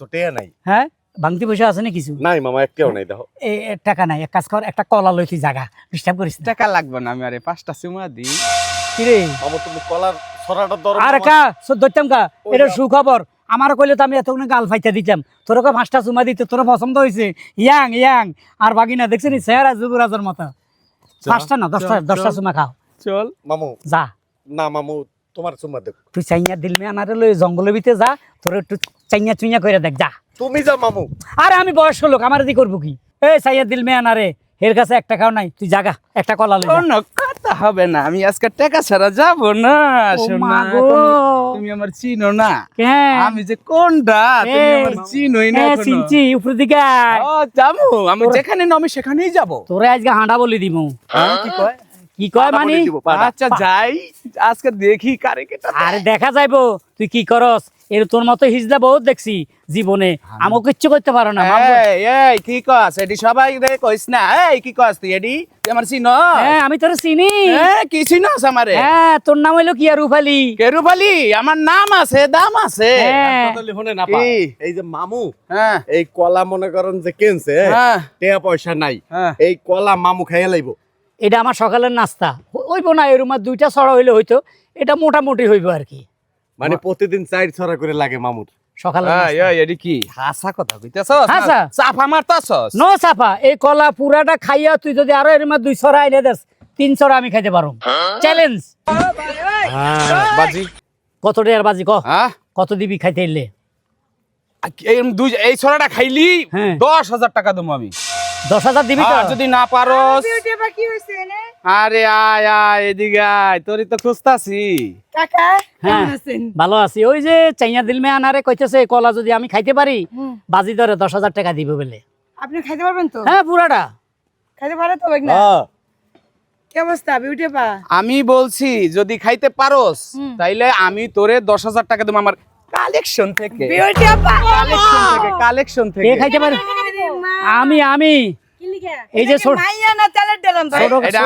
তো টেয়া নাই। হ্যাঁ ভাঙতি পয়সা আছে না কিছু? নাই মামা, একটাও নাই। দেখো এই টাকা নাই, এক কাজ কর, একটা কলা লইতি জায়গা ডিস্টার্ব করিস না। টাকা লাগবে না, আমি আরে 5টা চুমা দিই। কি রে মামা, তুমি কলার ছড়াটা ধরো। আরে কা ধরতাম কা, এটা সুখবর। আমার কইলে তো আমি এতক্ষণ গাল ফাইটা দিতাম, তোরকে 5টা চুমা দিতে তোর পছন্দ হয়েছে। ইয়াং ইয়াং আর বাগিনা দেখছিস চেহারা যুবরাজের মতো। 5টা না 10টা চুমা খাও। চল মামু। যা না মামু, তোমার চুম্মা দেব। তুই চাইয়া দিল মে আনারে লই জঙ্গলের ভিতরে যা, তোর একটু চাইয়া চুইয়া করে দেখ যা। তুমি যা মামু। আরে আমি বয়স্ক লোক, আমার দি করবো কি? এই চাইয়া দিল মে আনারে, এর কাছে 1 টাকাও নাই, তুই জাগা একটা কলা লই যা। কোনো কথা হবে না, আমি আজকে টাকা ছাড়া যাব না। ও সোনা, মা গো। তুমি আমার চিনো না। হ্যাঁ আমি যে কোনটা তুমি আমার চিনোই না হ্যাঁ এখনো। চিনছি, উপরে দিকে আয়। ও যাবো, আমি যেখানে নামি সেখানেই যাব। তোরে আজকে হাঁটা বলি দিমু। হ্যাঁ কি কয়? কি কয় মানে? আচ্ছা যাই, আজকে দেখি কারে কেটা। আরে দেখা যাইবো তুই কি করস। এর তোর মতো হিজদা বহুত দেখছি জীবনে, আমাকে কিচ্ছু করতে পারো না। এই এই কি কস এডি, সবাই রে কইস না। এই কি কস তুই এডি, তুই আমার চিনো? হ্যাঁ আমি তোর চিনি। হ্যাঁ কি চিনোস আমারে? হ্যাঁ তোর নাম হইলো কি রুফালি? কেরুবালি, আমার নাম আছে, দাম আছে। হ্যাঁ তাহলে শুনে না পা, কি? এই যে মামু হ্যাঁ এই কলা মনে করেন যে কেনছে, হ্যাঁ টেয়া পয়সা নাই, হ্যাঁ। এই কলা মামু খাইয়া লাইব। এটা আমার সকালের নাস্তা হইব না, এর মধ্যে 2টা ছড়া হইলে হইতো, এটা মোটামুটি হইব আর কি। মানে প্রতিদিন 4 ছড়া করে লাগে মামুর। সকালের এই নাস্তা। এই এডি কি হাসা কথা কইতাছস? হাসা? চাপা মারতাছস? নো চাপা, এই কলা পুরাটা খাইয়া তুই যদি আরো এর মধ্যে 2 ছড়া এনে দেস, 3 ছড়া আমি খাইতে পারো। চ্যালেঞ্জ। বাজি কত টাকার বাজি ক? হ্যাঁ কত দিবি খাইতে এলে? এই ছড়াটা খাইলি হ্যাঁ। 10,000 টাকা দেবো আমি। 10,000 দিবি তো? আর যদি না পারস, আরে আয় আয় এদিকে আয়, তোরই তো খুঁজতাছি। হ্যাঁ ভালো আছি। ওই যে চাইয়া দিল মে আনারে কইতেছে কলা যদি আমি খাইতে পারি বাজি ধরে 10,000 টাকা দিব বলে। আপনি খাইতে পারবেন তো? হ্যাঁ পুরাটা। খাইতে পারে তো না? কি অবস্থা বিউটি পা? আমি বলছি যদি খাইতে পারস তাইলে আমি তোরে 10,000 টাকা দেবো আমার কালেকশন থেকে। বিউটি পা কালেকশন কে থেকে খাইতে পারে? আমি কি লিখে? এই যে ছোট মাইয়া না তেলের দিলাম তো। ছোট- এটা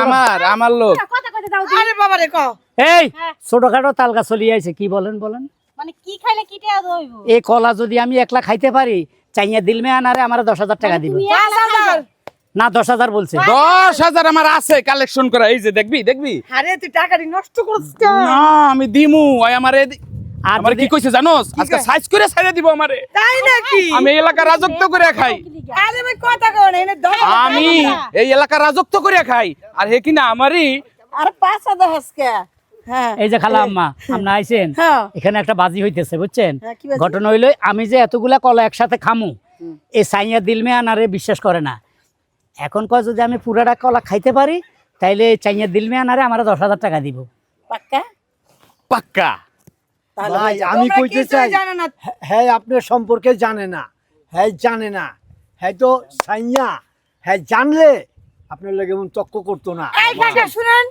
আমার লোক। কথা কথা দাও দি। আরে বাবা রে ক। এই ছোটখাটো তালগা চলি আইছে, কি বলেন বলেন? মানে কি খাইলে কি টাকা হইব? এই কলা যদি আমি একলা খাইতে পারি চাইয়া দিল মে আনারে আমার 10,000 টাকা দিব। তুমি একলা খাইবে। না 10,000 বলছে। 10,000 আমার আছে কালেকশন করা, এই যে দেখবি দেখবি। আরে তুই টাকাটি নষ্ট করছিস কেন? না আমি দিমু, ওই আমারে আর আমার কি যদি- কইছে জানোস? আজকে সাইজ করে ছাইড়া দিব আমারে। তাই নাকি? আমি এই এলাকা রাজত্ব করে খাই। আরে ভাই কথা কও না, এনে 10 আমি এই এলাকা রাজত্ব করে খাই, আর হে কিনা আমারই। আর 5,000 হসকে। হ্যাঁ এই যে খালা আম্মা আপনি আইছেন, হ্যাঁ। এখানে একটা বাজি হইতেছে বুঝছেন। হ্যাঁ, কি বাজি? ঘটনা হইলো আমি যে এতগুলা কলা একসাথে খামু, এই সাইয়া দিল মে আনারে বিশ্বাস করে না। এখন কয় যদি আমি পুরাটা কলা খাইতে পারি তাইলে চাইয়া দিল মে আনারে আমার 10,000 টাকা দিব। পাক্কা? পাক্কা। তাহলে ভাই, হয়ে যাবে। আমি তোমরা কইতে কিছুই চাই, জানো না। হ্যাঁ আপনার সম্পর্কে জানে না, হ্যাঁ জানে না, হ্যাঁ তো সাইয়া, হ্যাঁ জানলে আপনার লাগে এমন তক্ক করতো না। এই কাকা শুনেন,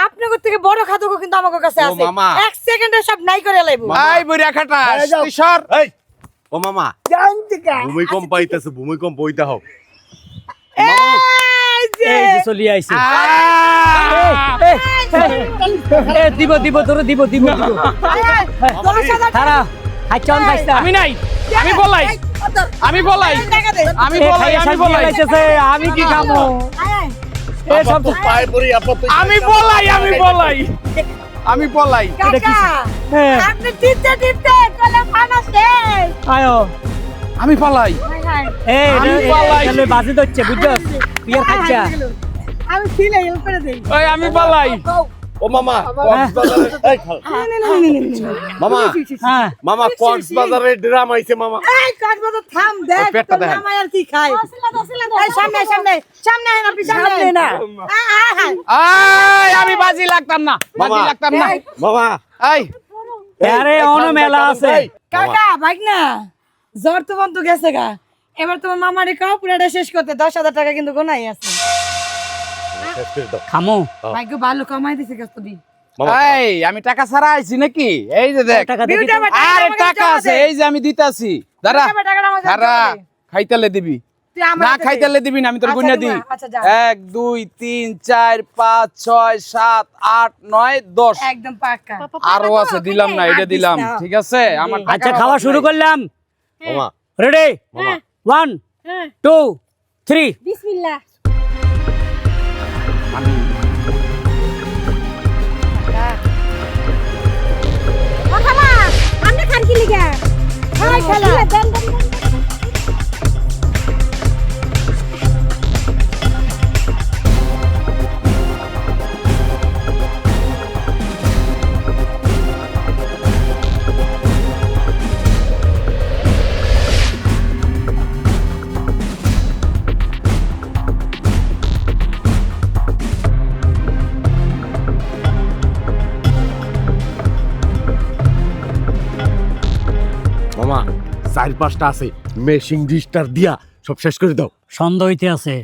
আপনাদের থেকে বড় খাদক কিন্তু আমার কাছে ও আছে। মামা। 1 সেকেন্ডে সব নাই করে লাইবো। এই বুড়া খাটা আরে যাও। কিশোর। এই ও মামা, জানতে কা ভূমিকম্প আইতাছে, ভূমিকম্প হইতা হোক। এই যে এই যে চলি আইছে। আহ! দিব দিব তোর দিব দিব দিব। 10,000 তারা হাইচন খাইছা। আমি নাই, আমি বলাই, আমি বলাই, টাকা দে। আমি বলাই, আমি বলাই, আমি কি খামো? আয়, এই সব তো পায়ে পড়ি আপা, তুই আমি বলাই, আমি বলাই, আমি বলাই। কাকা হ্যাঁ, আপনি টিপতে টিপতে কলে ফানা শেষ। আয়ো আমি পালাই। হায় হায় এই আমি পালাই। চলে বাজি দচ্ছে বুঝছস বিয়ার খাইছা। আমি ফিলে হেল্প করে দেই। ওই আমি পালাই। ও মামা, কক্সবাজারে এই খাও। মামা, হ্যাঁ মামা কক্সবাজারে ড্রাম আইছে মামা। এই কাঠবাদা থাম দেখ ওই পেটটা তোর দেখেন। নাম আর কি খায়। দোসলা দোসলা এই সামনে সামনে সামনে আয় না পিছনে সামনে না। এই আমি বাজি লাগতাম না, বাজি মামা। লাগতাম না। মামা এই আরে অন্য মেলা আছে। কাকা ভাগ না জ্বর তো বন্ধ গেছে গা। এবার তোমার মামারে খাও পুরাটা শেষ করতে 10,000 টাকা কিন্তু গোনাই আছে। খামো ভাগ্য ভালো কামাই দিছে কষ্ট দি। মামা এই আমি টাকা ছাড়া আইছি নাকি? এই যে দেখ, টাকা দেখি বিউটি তো। আমার আরে টাকা আছে, এই যে আমি দিতাছি। দাঁড়া টাকাটা আমার কাছে দাঁড়া, জমা দে। খাইতালে দিবি তুই আমার না? হাতে দে। খাইতালে দিবি না? আমি তোর আচ্ছা, গুণা দিবো। দিই। আচ্ছা, যা। 1 2 3 4 5 6 7 8 9 10। একদম পাক্কা। আরো আছে, দিলাম না, এটা দিলাম। ঠিক আছে আমার আচ্ছা টাকার খাওয়া অভাব শুরু নাই। করলাম। মামা রেডি মামা 1 হ্যাঁ 2 3 বিসমিল্লাহ ও খালা আপনি খান কি লিগা হাই খালা দেন দেন দেন। মামা 4-5টা আছে মেশিং ডিস্টার দিয়া সব শেষ করে দাও। সন্দেহ হইতে আছে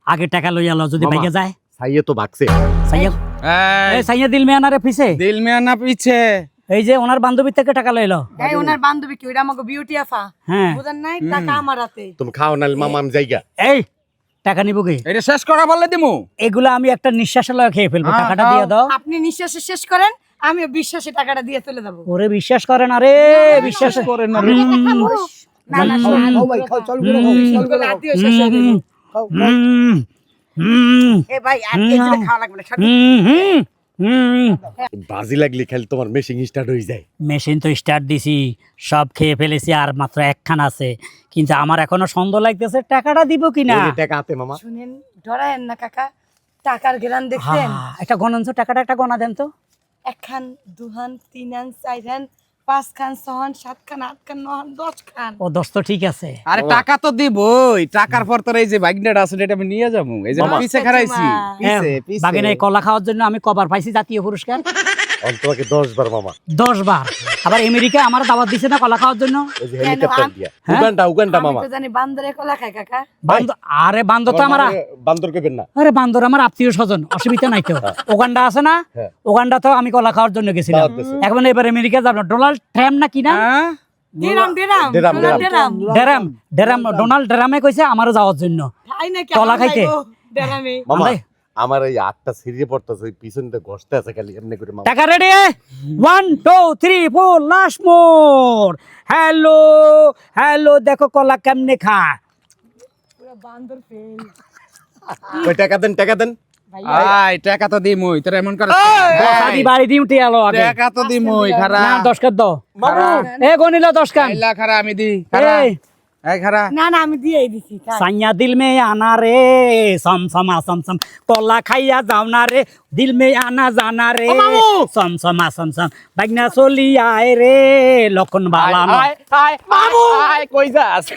আগে টাকা লইয়া লো যদি মামা। ভাইগে যায় সাইয়ে তো ভাগছে। সাইয়া এই সাইয়া দিল মেয়ানা রে পিছে দিল মিয়ানা পিছে এই যে ওনার বান্ধবী থেকে টাকা লইলো এই ওনার বান্ধবী কি ওইটা আমাকে বিউটি আফা হ্যাঁ বুঝেন নাই টাকা আমার হাতে তুমি খাও নাল মামা আমি জায়গা। এই টাকা নিব কি এটা শেষ করা বললে দিমু এগুলো আমি একটা নিঃশ্বাসে লয়ে খেয়ে ফেলবো হ্যাঁ, টাকাটা হ্যাঁ। দিয়ে দাও আপনি নিঃশ্বাসে শেষ করেন আমিও বিশ্বাসে টাকাটা দিয়ে চলে যাবো ওরে বিশ্বাস করে না রে বিশ্বাস করে না রে। না না খাও ভাই খাও চল করে খাও চল করে খাও রাতিও শেষ হয়ে যাবে। খাও এ ভাই আর এই যে খাওয়া লাগবে না সব বাজি লাগলি খালি তোমার মেশিং স্টার্ট হয়ে যায়। মেশিন তো স্টার্ট দিছি সব খেয়ে ফেলেছি আর মাত্র একখান আছে কিন্তু আমার এখনো সন্দেহ লাগতেছে টাকাটা দিব কিনা ওই যে টাকা হাতে মামা। শুনেন ডরায়েন না কাকা টাকার গ্রান দেখছেন একটা গণন তো টাকাটা একটা গণা দেন তো একখান দুহান তিনহান চারহান 5 খান 6 খান 7 খান 8 খান 9 খান 10 খান ও দোস্ত ঠিক আছে আরে টাকা তো দিবই টাকার পর তোর এই যে বাইকটা আছে এটা আমি নিয়ে যাবো এই যে মামা। পিছে খারাইছি পিছে পিছে বাগিনা এই কলা খাওয়ার জন্য আমি কবার পাইছি জাতীয় পুরস্কার অন তোমাকে 10 বার মামা। 10 বার আবার আমেরিকা আমার দাওয়াত দিছে না কলা খাওয়ার জন্য ওই যে হেলিকপ্টার দিয়া হ্যাঁ? উগান্ডা আমি মামা। তো জানি বান্দরে কলা খায় কাকা আরে বান্দর তো আমার বান্দর কইবেন না। আরে বান্দর আমার আত্মীয় স্বজন অসুবিধা নাই তো ওগান্ডা আছে না হ্যাঁ। ওগান্ডা তো আমি কলা খাওয়ার জন্য গেছিলাম দাওয়াত দিছে। এখন এবার আমেরিকা যাব না ডোনাল্ড ট্রাম্প না কি না হ্যাঁ ডেরাম ডেরাম ডেরাম, ডেরাম ডেরাম। ডেরাম ডোনাল্ড ড্রামে কইছে আমারও যাওয়ার জন্য খাই নাকি কলা খাইতে? ডেরামে মামা আরে। আমার এই 8টা সিরিয়ে পড়তেছে ওই পিছনটা ঘষতে আছে খালি এমনি করে মামা। টাকা রেডি 1 2 3 4 লাস্ট মোর হ্যালো হ্যালো দেখো কলা কেমনে খা পুরো বান্দর ফেল ওই টাকা দেন। আই টাকা তো দিমুই তোর এমন করে বসাদি বাড়ি দিম টিয়ালো আগে টাকা তো দিমুই খারা না 10 কাপ দাও এ গনিল 10 কাপ আইলা খারা আমি দি খারা এই এই খারা না না আমি দিয়েই দিছি থাক। সাইয়া দিল মে আনা রে সমসমা সমসম কলা খাইয়া যাও না রে দিল মে আনা জানা রে সমসমা সমসম বাগনা চলি আয় রে লক্ষণ বালা আয় আয় আয় কই যাস